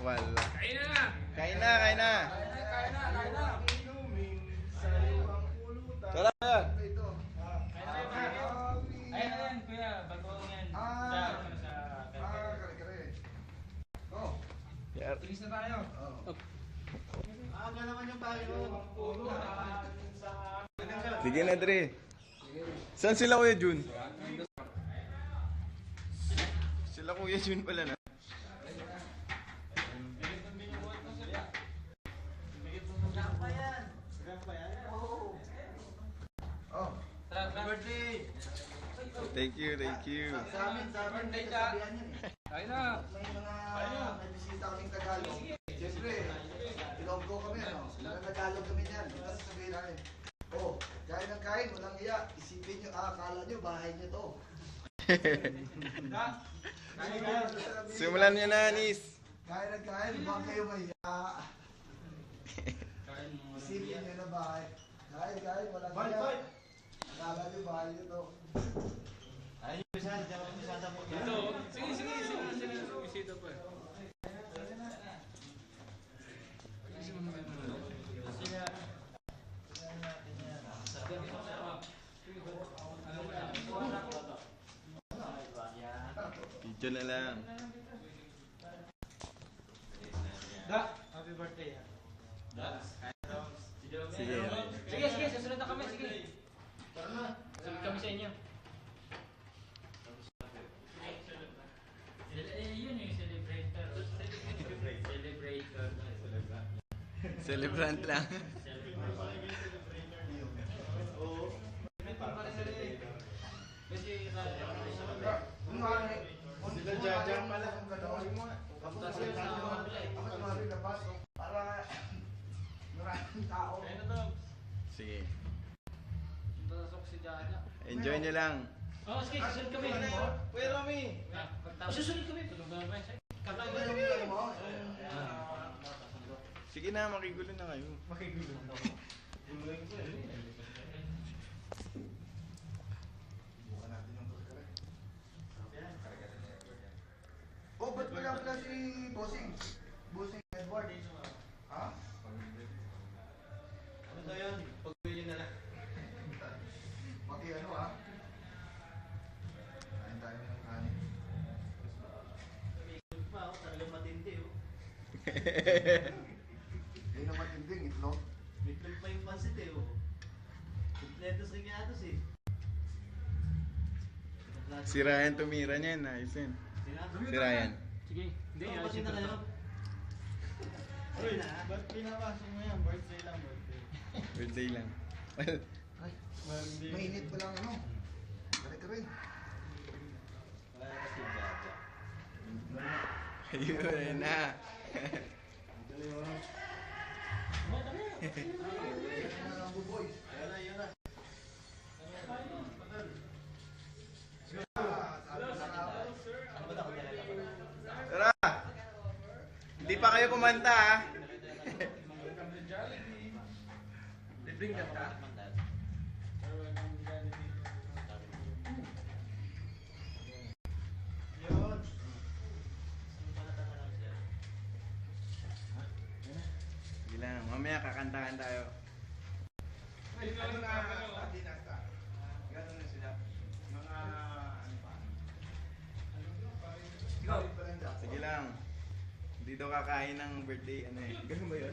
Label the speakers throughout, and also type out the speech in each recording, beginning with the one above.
Speaker 1: wala.
Speaker 2: Kain na!
Speaker 1: Kain na, kain na. Tara na.
Speaker 2: Ayan, kuya. Bagong yan. Tulis na tayo.
Speaker 3: Aga naman yung tayo.
Speaker 1: Sige na, Dre. Saan sila Kuya Jun? Sila Kuya Jun pala na. Thank you, thank you.
Speaker 3: Sa amin,
Speaker 2: Birthday
Speaker 3: may
Speaker 2: ka.
Speaker 3: kasabihan yan eh.
Speaker 2: Kain na!
Speaker 3: May may bisita kaming Tagalog. Siyempre, Ilonggo kami, ano? Mga Tagalog kami yan. Tapos sabihin namin, oh, kain ng kain, walang iya. Isipin nyo, akala nyo, bahay nyo to.
Speaker 1: Simulan niyo na, Anis.
Speaker 3: Kain ng kain, huwag kayo mahiya. Isipin nyo na bahay. Kain, kain, walang iya. Akala nyo, bahay nyo to.
Speaker 2: Ito. Sige. Bisita pa.
Speaker 1: Video na lang.
Speaker 2: Happy birthday.
Speaker 1: Sige.
Speaker 2: Sige, susunod na kami. Sige. Susunod kami sa inyo. Yun yung celebrator.
Speaker 1: Celebrant lang.
Speaker 3: Sila Jajan pala kung gano'n mo. Ako sumali na baso para maraming tao.
Speaker 1: Sige.
Speaker 2: Pasok si Jaja.
Speaker 1: Enjoy niyo lang.
Speaker 2: Oo, sige, susunod kami.
Speaker 3: Kuya Romy.
Speaker 2: Susunod kami. Tulog na naman siya.
Speaker 3: Kakain mo.
Speaker 1: Sige na, makigulo na kayo.
Speaker 3: Bukan natin yung kare. Oh, ba't wala pala si Bossing? Bossing Edward. Ha?
Speaker 4: Ano to yun? Pagbili na lang.
Speaker 3: Maki ano ha? Kain tayo ng kanin.
Speaker 4: Ikot pa ako, talagang matindi oh.
Speaker 3: Hindi na matinding itlog.
Speaker 4: Itlog pa yung pansit eh oh. Kompletos ringados eh.
Speaker 1: Si Ryan tumira niyan, ayos yan. Si Ryan.
Speaker 2: Sige. Hindi,
Speaker 4: Hindi,
Speaker 2: ayos
Speaker 4: pati na kayo.
Speaker 3: Uy, ba't pinapasok mo yan? Birthday lang, birthday.
Speaker 1: Birthday lang.
Speaker 3: Ay, mainit pa lang ano. Kare-kare.
Speaker 4: Wala na kasi Jaja.
Speaker 1: Ayun na.
Speaker 3: Boys.
Speaker 4: Yun na. Ano ba ako talaga?
Speaker 1: Tara! Hindi pa kayo kumanta ha.
Speaker 2: Libreng kanta.
Speaker 4: Yun.
Speaker 1: Sige lang, mamaya kakantahan tayo.
Speaker 3: Ano na, dinasta? Gano'n na sila. Mga, ano pa?
Speaker 2: Ikaw.
Speaker 1: Sige lang. Hindi daw kakain ng birthday, ano eh. Ganun ba yun?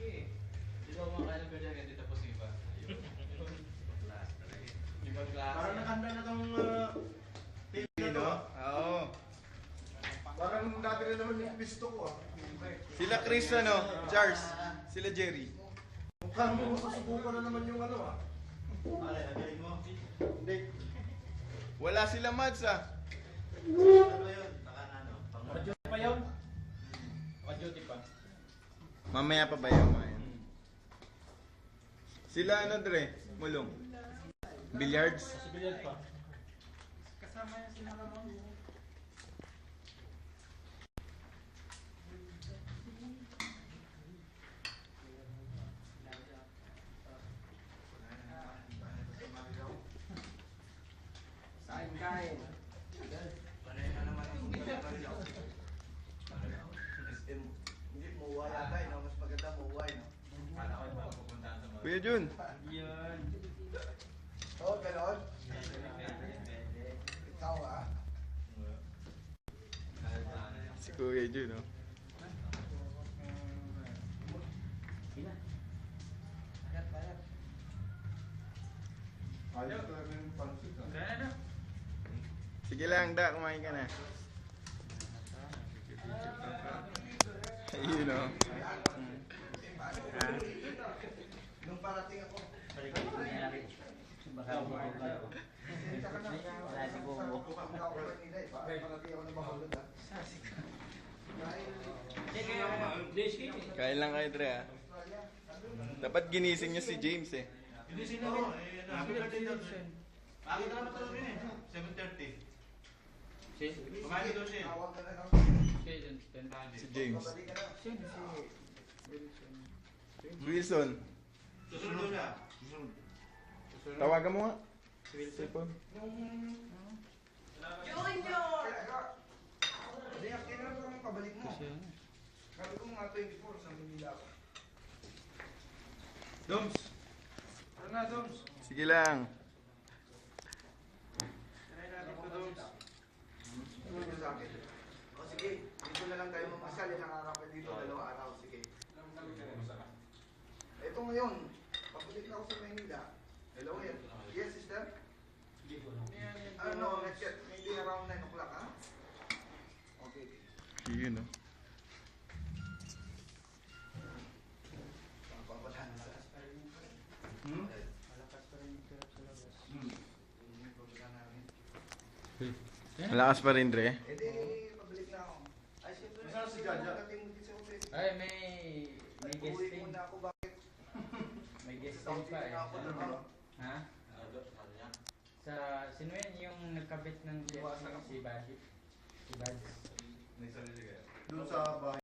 Speaker 4: Di ba kumakain ng birthday agad dito po si Iba? Ibang klase.
Speaker 3: Parang nakanda na tong
Speaker 1: Pino? Oo.
Speaker 3: Parang dati rin naman yung pisto ko ah.
Speaker 1: Sila Chris, ano? Charles. Sila Jerry.
Speaker 3: Mukhang mo susubukan na naman yung ano ah.
Speaker 4: Pare, nagaling mo.
Speaker 3: Hindi.
Speaker 1: Wala sila Mads ah.
Speaker 4: Ano ba yun? Naka-ano?
Speaker 2: Naka-duty pa yun? Naka-duty pa.
Speaker 1: Mamaya pa ba yung mga yan? Sila ano Dre? Mulong. Billiards.
Speaker 2: Sibilyan pa. Kasama yan sila Ramon.
Speaker 3: Kain. Panay na naman ang Muwa yata, no? Mas maganda muwa, no?
Speaker 4: Kala ko yung pupuntahan sa mga...
Speaker 1: Kuya Jun.
Speaker 2: Yun.
Speaker 3: Oo, ganon. Ikaw, ah.
Speaker 1: Si Kuya Jun, no?
Speaker 3: Ayos talaga yung pansit, ah.
Speaker 2: Kaya na.
Speaker 1: Sige lang, da, kumain ka na. Ayun, no?
Speaker 3: Nung parating ako,
Speaker 2: Baka kumain tayo. Wala si Bobo.
Speaker 3: parating ako kanina eh. Parating ako na mahulog, ah.
Speaker 1: Kain lang kayo, Dre, ah. Dapat ginising niyo si James, eh.
Speaker 4: Hindi sila mo. Happy birthday daw. Bakit ka naman tulog yun eh? 7:30. Kumain daw siya.
Speaker 3: Tawag ka na lang.
Speaker 1: Si James.
Speaker 3: Babalik ka na.
Speaker 1: Wilson.
Speaker 4: Susunod daw siya. Susunod.
Speaker 1: Tawagan mo nga. Wilson.
Speaker 3: Hindi, kailan ko ang pabalik mo? Sabi ko mga 24 sa Manila ako.
Speaker 4: Doms. Tara na, Doms.
Speaker 1: Sige lang.
Speaker 3: Ano sa akin? O sige, dito na lang tayo mamasal. Ilang araw ka dito, 2 araw. Sige. Ito ngayon, pabalik na ako sa Manila. Hello, yan. Yes, sister? Ano, not yet. Maybe around 9 o'clock, ha? Okay.
Speaker 1: Sige, no?
Speaker 3: Papapala na sa
Speaker 1: Malakas pa rin, Dre.
Speaker 3: Eh di, pabalik na ako. Ay, siyempre.
Speaker 4: Saan si Jaja?
Speaker 3: Pagdating mo dito sa office.
Speaker 2: Ay, may
Speaker 3: Uwi
Speaker 2: guesting.
Speaker 3: muna ako, bakit?
Speaker 2: May guesting pa eh.
Speaker 3: Ako na ba?
Speaker 2: Ha? Sa, sino yun yung nagkabit ng guesting? Si Bashi? Si Bashi?
Speaker 4: Doon sa bahay.